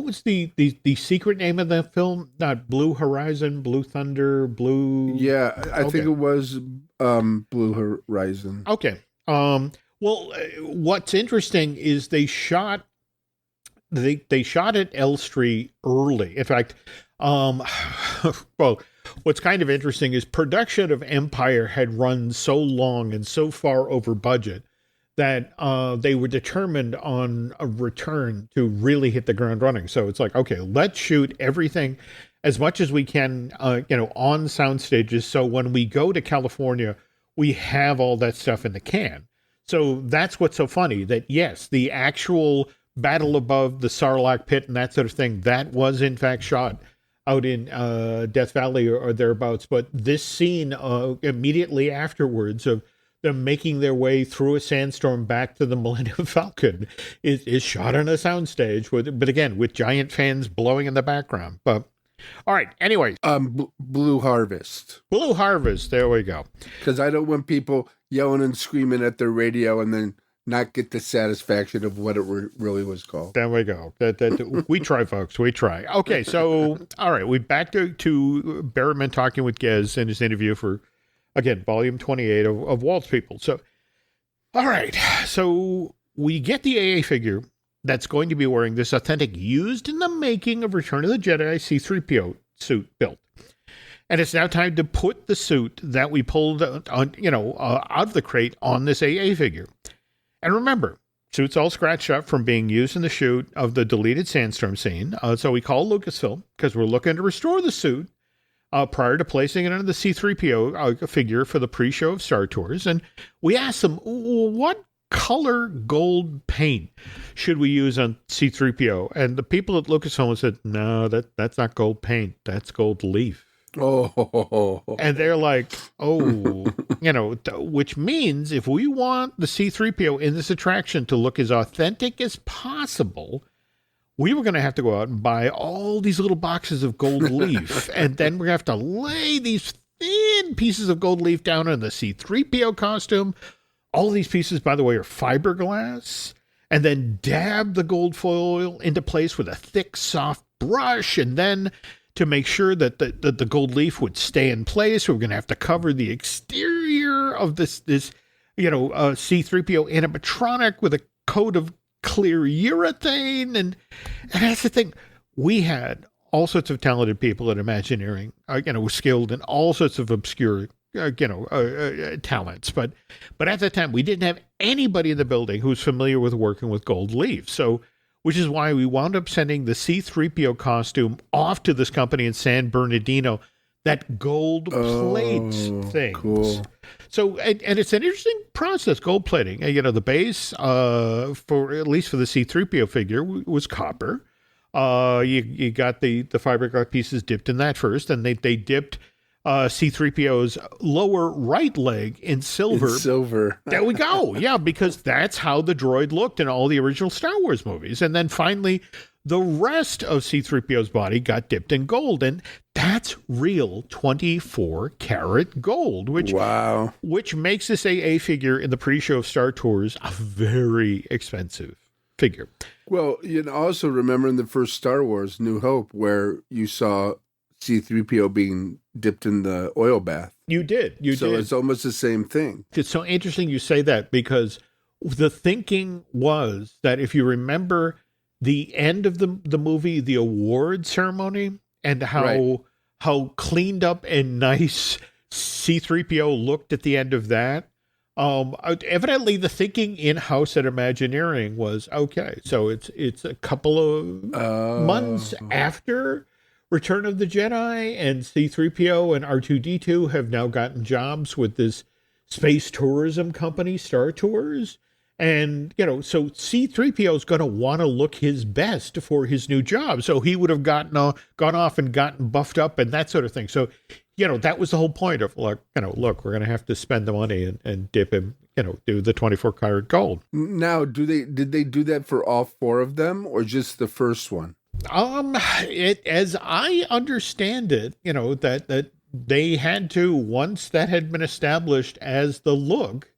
B: was the secret name of that film? Not Blue Horizon, Blue Thunder, Blue.
C: Yeah, I think it was Blue Horizon.
B: Okay. Well, what's interesting is they shot at Elstree early. In fact, well, what's kind of interesting is production of Empire had run so long and so far over budget that they were determined on a return to really hit the ground running. So it's like, okay, let's shoot everything as much as we can, on sound stages. So when we go to California, we have all that stuff in the can. So that's what's so funny, that yes, the actual battle above the Sarlacc pit and that sort of thing, that was in fact shot out in Death Valley or thereabouts. But this scene immediately afterwards of them making their way through a sandstorm back to the Millennium Falcon is shot on a soundstage, but again, with giant fans blowing in the background. But all right, anyway.
C: Blue Harvest.
B: Blue Harvest, there we go.
C: Because I don't want people yelling and screaming at their radio and then not get the satisfaction of what it really was called.
B: There we go. We try, folks. We try. Okay, so, all right, we back to Berryman talking with Gez in his interview for, again, volume 28 of Walt's People. So, all right, so we get the AA figure that's going to be wearing this authentic, used in the making of Return of the Jedi C3PO suit built. And it's now time to put the suit that we pulled out of the crate on this AA figure. And remember, suit's all scratched up from being used in the shoot of the deleted Sandstorm scene. So we call Lucasfilm because we're looking to restore the suit prior to placing it under the C3PO figure for the pre-show of Star Tours. And we asked them, what color gold paint should we use on C3PO? And the people at Lucasfilm said, no, that's not gold paint. That's gold leaf.
C: Oh.
B: And they're like, which means if we want the C3PO in this attraction to look as authentic as possible, we were going to have to go out and buy all these little boxes of gold leaf. And then we're going to have to lay these thin pieces of gold leaf down on the C3PO costume. All these pieces, by the way, are fiberglass. And then dab the gold foil into place with a thick, soft brush. And then to make sure that the gold leaf would stay in place, we're going to have to cover the exterior of this C3PO animatronic with a coat of clear urethane. And that's the thing. We had all sorts of talented people at Imagineering, skilled in all sorts of obscure, talents. But at that time, we didn't have anybody in the building who was familiar with working with gold leaf. So, which is why we wound up sending the C3PO costume off to this company in San Bernardino that gold plates things. Cool. So, and it's an interesting process, gold plating. The base, for at least for the C3PO figure, was copper. You got the fiberglass pieces dipped in that first, and they dipped C3PO's lower right leg in silver. There we go. Yeah, because that's how the droid looked in all the original Star Wars movies. And then finally, the rest of C3PO's body got dipped in gold. And that's real 24-karat gold, which makes this AA figure in the pre-show of Star Tours a very expensive figure.
C: Well, also remember in the first Star Wars, New Hope, where you saw C3PO being dipped in the oil bath.
B: You did.
C: So it's almost the same thing.
B: It's so interesting you say that, because the thinking was that if you remember the end of the movie, the award ceremony, and how cleaned up and nice C3PO looked at the end of that, evidently the thinking in-house at Imagineering was, okay, so it's a couple of months after Return of the Jedi, and C3PO and R2-D2 have now gotten jobs with this space tourism company, Star Tours. And, so C3PO is going to want to look his best for his new job. So he would have gone off and gotten buffed up and that sort of thing. So, that was the whole point of, look, we're going to have to spend the money and dip him, do the 24-karat gold.
C: Now, did they do that for all four of them or just the first one?
B: As I understand it, that they had to, once that had been established as the look,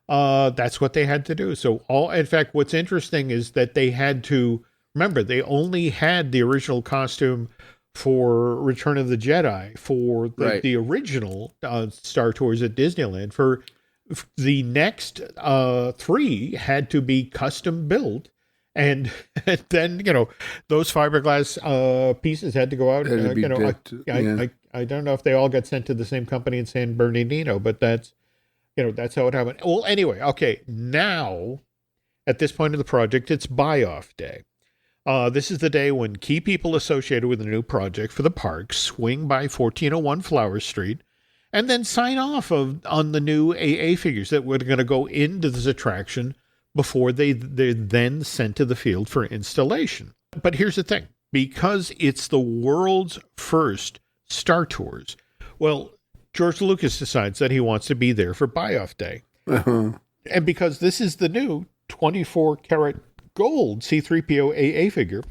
B: that's what they had to do. So in fact, what's interesting is that they had to, remember, they only had the original costume for Return of the Jedi for the original Star Tours at Disneyland. For the next three had to be custom built. And then, those fiberglass pieces had to go out. I don't know if they all got sent to the same company in San Bernardino, but that's how it happened. Well, anyway, okay, now, at this point of the project, it's buy-off day. This is the day when key people associated with the new project for the park swing by 1401 Flower Street and then sign off on the new AA figures that were going to go into this attraction before they're then sent to the field for installation. But here's the thing. Because it's the world's first Star Tours, well, George Lucas decides that he wants to be there for buy-off day. Uh-huh. And because this is the new 24-karat gold C3PO AA figure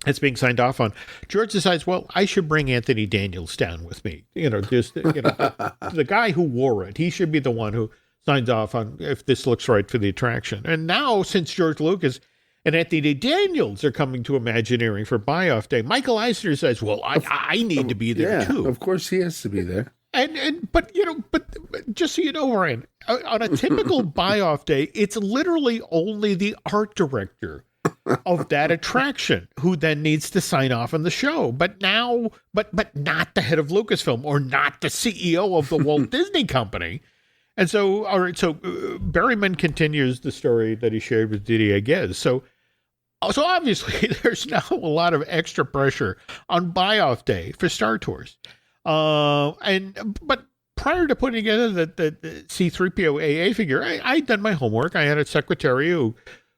B: that's being signed off on, George decides, well, I should bring Anthony Daniels down with me. The guy who wore it, he should be the one who signs off on if this looks right for the attraction. And now, since George Lucas and Anthony Daniels are coming to Imagineering for buy-off day, Michael Eisner says, well, I need to be there too.
C: Of course he has to be there.
B: But just so you know, Ryan, on a typical buy-off day, it's literally only the art director of that attraction, who then needs to sign off on the show. But now, but not the head of Lucasfilm or not the CEO of the Walt Disney Company. And so, all right, so Berryman continues the story that he shared with Didier Guez. So obviously, there's now a lot of extra pressure on buy-off day for Star Tours. But prior to putting together the C3PO AA figure, I'd done my homework. I had a secretary who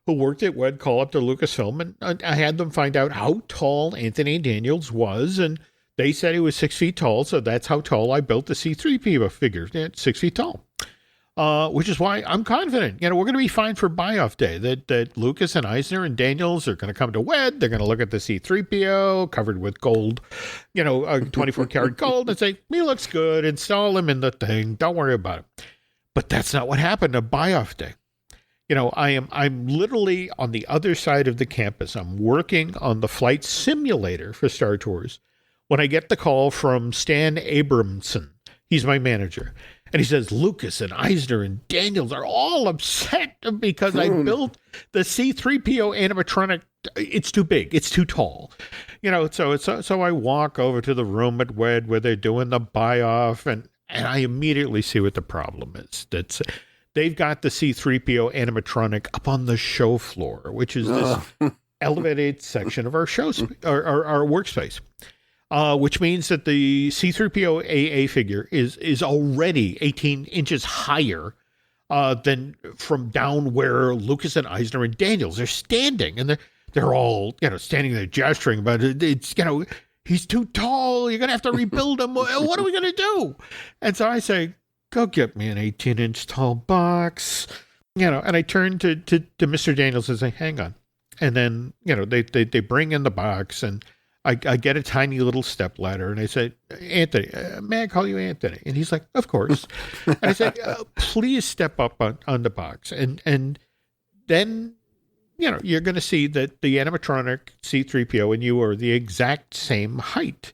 B: worked at WED call up to Lucasfilm, and I had them find out how tall Anthony Daniels was, and they said he was 6 feet tall, so that's how tall I built the C3PO figure, 6 feet tall. Which is why I'm confident, we're going to be fine for buy-off day, that Lucas and Eisner and Daniels are going to come to WED. They're going to look at the C3PO covered with gold, 24-karat gold, and say, he looks good, install him in the thing, don't worry about it. But that's not what happened at buy-off day. I'm literally on the other side of the campus. I'm working on the flight simulator for Star Tours when I get the call from Stan Abramson. He's my manager. And he says, Lucas and Eisner and Daniels are all upset because I built the C3PO animatronic. It's too big. It's too tall. So I walk over to the room at WED where they're doing the buy-off, and I immediately see what the problem is. They've got the C3PO animatronic up on the show floor, which is this elevated section of our our workspace. Which means that the C3PO AA figure is already 18 inches higher than from down where Lucas and Eisner and Daniels are standing. And they're all, standing there gesturing about it. It's, he's too tall. You're going to have to rebuild him. What are we going to do? And so I say, go get me an 18-inch tall box. And I turn to Mr. Daniels and say, hang on. And then, they bring in the box, and I get a tiny little step ladder, and I say, Anthony, may I call you Anthony? And he's like, of course. And I said, please step up on the box. And then, you're going to see that the animatronic C3PO and you are the exact same height.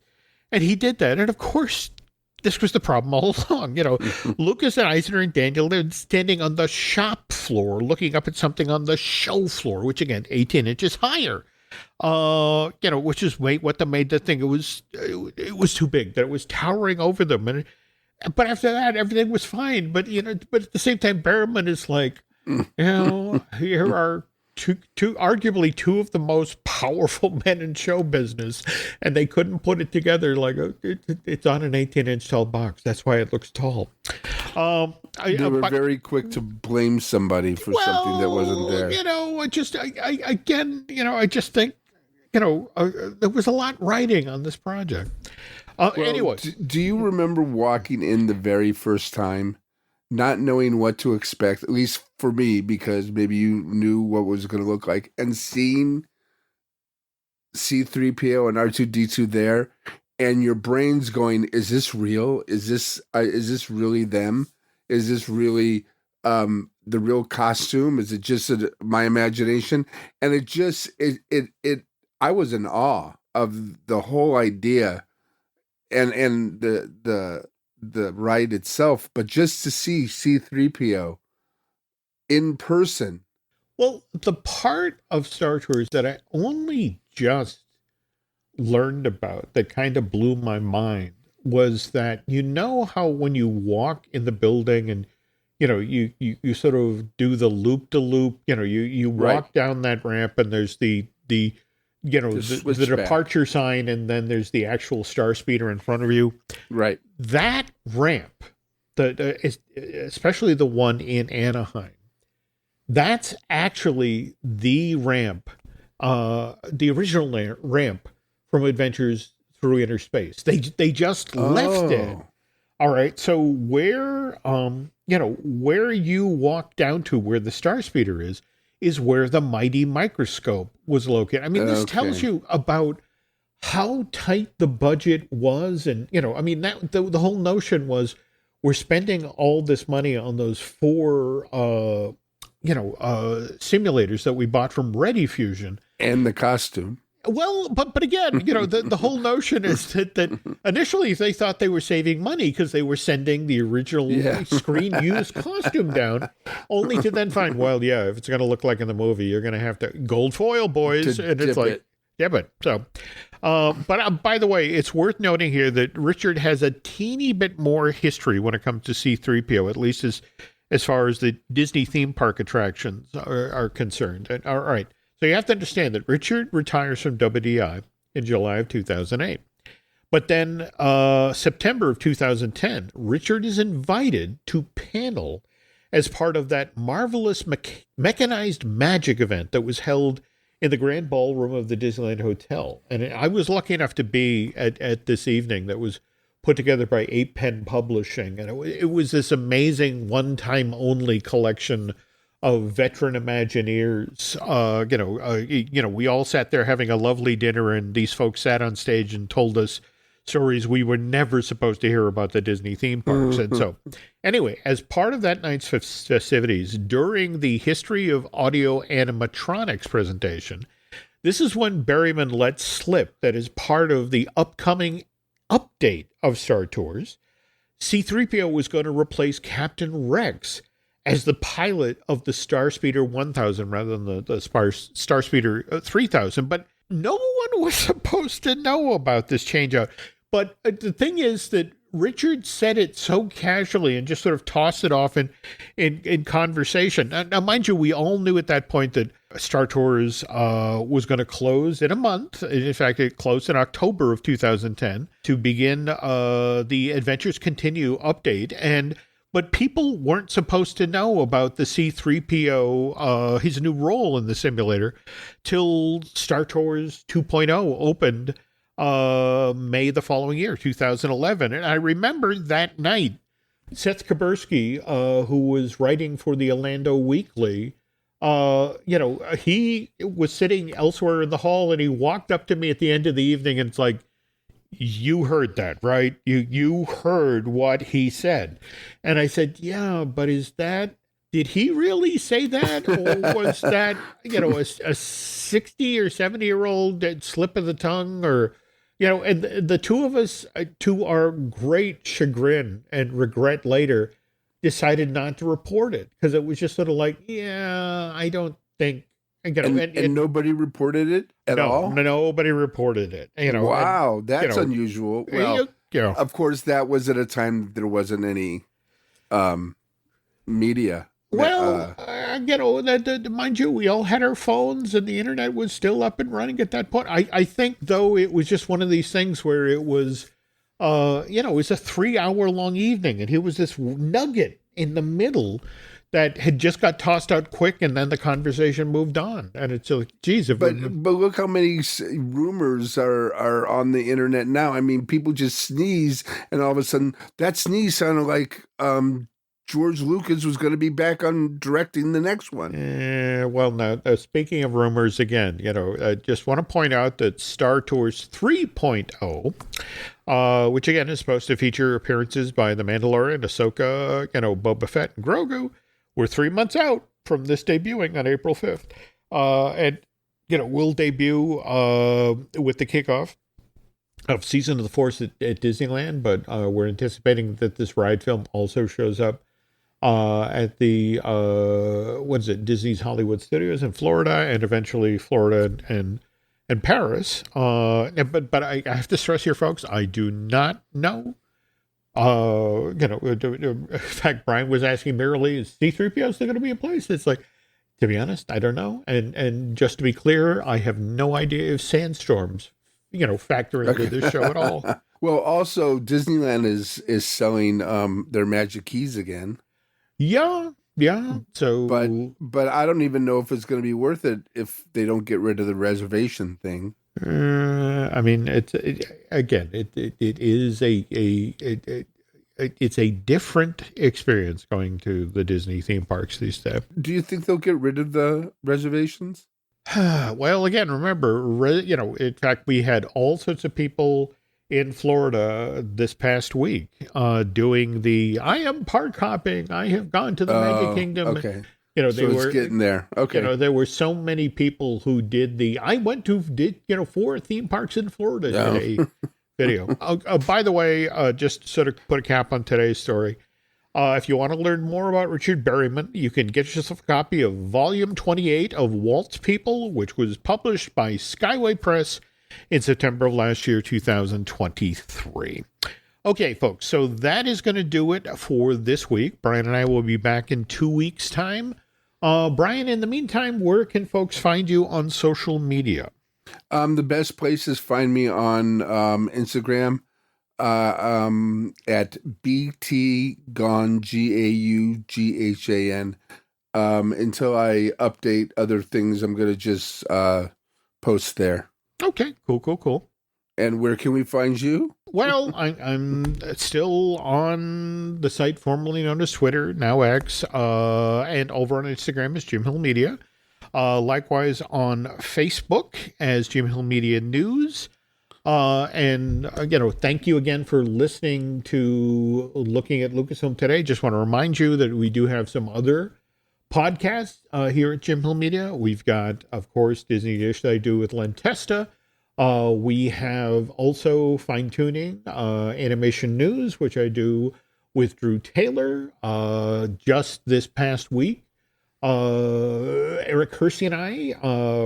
B: And he did that. And of course, this was the problem all along. Lucas and Eisner and Daniel, they're standing on the shop floor looking up at something on the show floor, which again, 18 inches higher. Which is what made the thing. It was too big, that it was towering over them. But after that, everything was fine. But at the same time, Berryman is like, here are arguably two of the most powerful men in show business, and they couldn't put it together. Like it's on an 18-inch tall box. That's why it looks tall.
C: They were very quick to blame somebody for something that wasn't there. I just think, there was a lot riding on this project. Anyway. Do you remember walking in the very first time, not knowing what to expect, at least for me, because maybe you knew what was going to look like, and seeing C3PO and R2-D2 there, and your brain's going, is this real? Is this really them? Is this really the real costume? Is it just my imagination? And I was in awe of the whole idea and the ride itself, but just to see C3PO in person.
B: Well, the part of Star Tours that I only just learned about that kind of blew my mind was that, how when you walk in the building and, you sort of do the loop-de-loop, you walk down that ramp and there's the departure sign, and then there's the actual StarSpeeder in front of you. Right. That ramp, especially the one in Anaheim, that's actually the ramp, the original ramp from Adventures Through Inner Space. They just left it. All right. So where you walk down to where the StarSpeeder is where the mighty microscope was located. I mean, this tells you about how tight the budget was. And, that the whole notion was we're spending all this money on those 4, simulators that we bought from Ready Fusion.
C: And the costume.
B: Well, but again, the whole notion is that initially they thought they were saving money because they were sending the original screen used costume down, only to then find, if it's going to look like in the movie, you're going to have to gold foil, boys. And it's like, but by the way, it's worth noting here that Richard has a teeny bit more history when it comes to C3PO, at least as far as the Disney theme park attractions are concerned. And, all right. So you have to understand that Richard retires from WDI in July of 2008. But then September of 2010, Richard is invited to panel as part of that marvelous mechanized magic event that was held in the grand ballroom of the Disneyland Hotel. And I was lucky enough to be at this evening that was put together by 8 Pen Publishing. And it was this amazing one-time only collection of veteran Imagineers. We all sat there having a lovely dinner, and these folks sat on stage and told us stories we were never supposed to hear about the Disney theme parks. And so, anyway, as part of that night's festivities, during the History of Audio Animatronics presentation, this is when Berryman let slip that as part of the upcoming update of Star Tours, C3PO was going to replace Captain Rex as the pilot of the StarSpeeder 1000 rather than the StarSpeeder 3000. But no one was supposed to know about this change out. But the thing is that Richard said it so casually and just sort of tossed it off in conversation. Now, mind you, we all knew at that point that Star Tours was going to close in a month. In fact, it closed in October of 2010 to begin the Adventures Continue update. But people weren't supposed to know about the C3PO, his new role in the simulator, till Star Tours 2.0 opened May the following year, 2011. And I remember that night, Seth Kubersky, who was writing for the Orlando Weekly, he was sitting elsewhere in the hall, and he walked up to me at the end of the evening, and it's like, you heard that, right? You heard what he said. And I said, yeah, but did he really say that? Or was that, a 60 or 70-year-old slip of the tongue? Or, and the two of us, to our great chagrin and regret later, decided not to report it because it was just sort of like, I don't think. And
C: nobody reported it at all?
B: No, nobody reported it.
C: Wow, that's unusual. Well, of course, that was at a time there wasn't any media.
B: Well, mind you, we all had our phones and the internet was still up and running at that point. I think, though, it was just one of these things where it was, it was a 3-hour-long evening, and here was this nugget in the middle that had just got tossed out quick, and then the conversation moved on. And it's like, geez.
C: But look how many rumors are on the internet now. I mean, people just sneeze, and all of a sudden, that sneeze sounded like George Lucas was going to be back on directing the next one.
B: Well, now, speaking of rumors again, I just want to point out that Star Tours 3.0, which again is supposed to feature appearances by The Mandalorian, Ahsoka, Boba Fett, and Grogu, we're 3 months out from this debuting on April 5th. And, we'll debut with the kickoff of Season of the Force at Disneyland, but we're anticipating that this ride film also shows up at the, Disney's Hollywood Studios in Florida, and eventually Florida and Paris. But I have to stress here, folks, I do not know. In fact, Brian was asking merely, is C3PO still going to be in place? It's like, to be honest, I don't know. And just to be clear, I have no idea if sandstorms, factor into this show at all.
C: Well, also Disneyland is selling their magic keys again.
B: Yeah. So,
C: but I don't even know if it's going to be worth it if they don't get rid of the reservation thing.
B: I mean, it's a different experience going to the Disney theme parks these days.
C: Do you think they'll get rid of the reservations?
B: Well, again, remember, in fact, we had all sorts of people in Florida this past week doing I am park hopping. I have gone to the Magic Kingdom.
C: Okay.
B: You know,
C: So it's getting there. Okay.
B: You know, there were so many people who did 4 theme parks in Florida today video. By the way, just sort of put a cap on today's story. If you want to learn more about Richard Berryman, you can get yourself a copy of Volume 28 of Walt's People, which was published by Skyway Press in September of last year, 2023. Okay, folks, so that is going to do it for this week. Brian and I will be back in 2 weeks' time. Brian, in the meantime, where can folks find you on social media?
C: The best places find me on Instagram at BT Gaughan, Gaughan. Until I update other things, I'm going to just post there.
B: Okay, cool.
C: And where can we find you?
B: Well, I'm still on the site formerly known as Twitter, now X, and over on Instagram as Jim Hill Media. Likewise on Facebook as Jim Hill Media News. And thank you again for looking at Lucasfilm today. Just want to remind you that we do have some other podcasts here at Jim Hill Media. We've got, of course, Disney Dish that I do with Len Testa. We have also Fine Tuning Animation News, which I do with Drew Taylor. Just this past week, Eric Kersey and I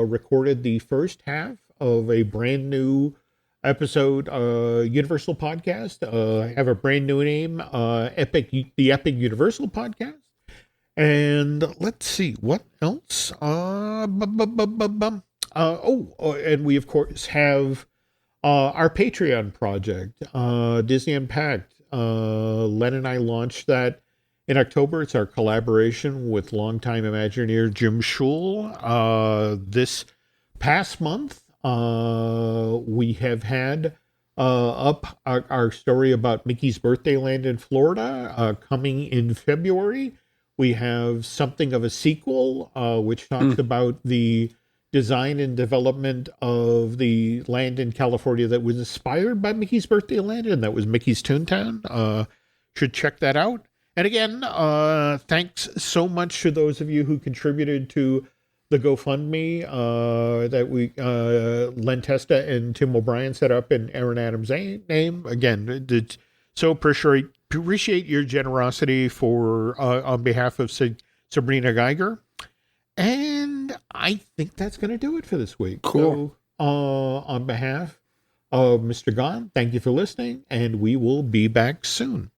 B: recorded the first half of a brand new episode, Universal Podcast. I have a brand new name, the Epic Universal Podcast. And let's see, what else? And we, of course, have our Patreon project, Disney Unpacked. Len and I launched that in October. It's our collaboration with longtime Imagineer Jim Schul. This past month, we have had up our story about Mickey's Birthday Land in Florida coming in February. We have something of a sequel, which talks about the design and development of the land in California that was inspired by Mickey's Birthday Land, and that was Mickey's Toontown. Should check that out. And again, thanks so much to those of you who contributed to the GoFundMe that we Len Testa and Tim O'Brien set up in Aaron Adams' name. Again, so appreciate your generosity for on behalf of Sabrina Geiger. And I think that's going to do it for this week.
C: Cool.
B: So, on behalf of Mr. Gaughan, thank you for listening, and we will be back soon.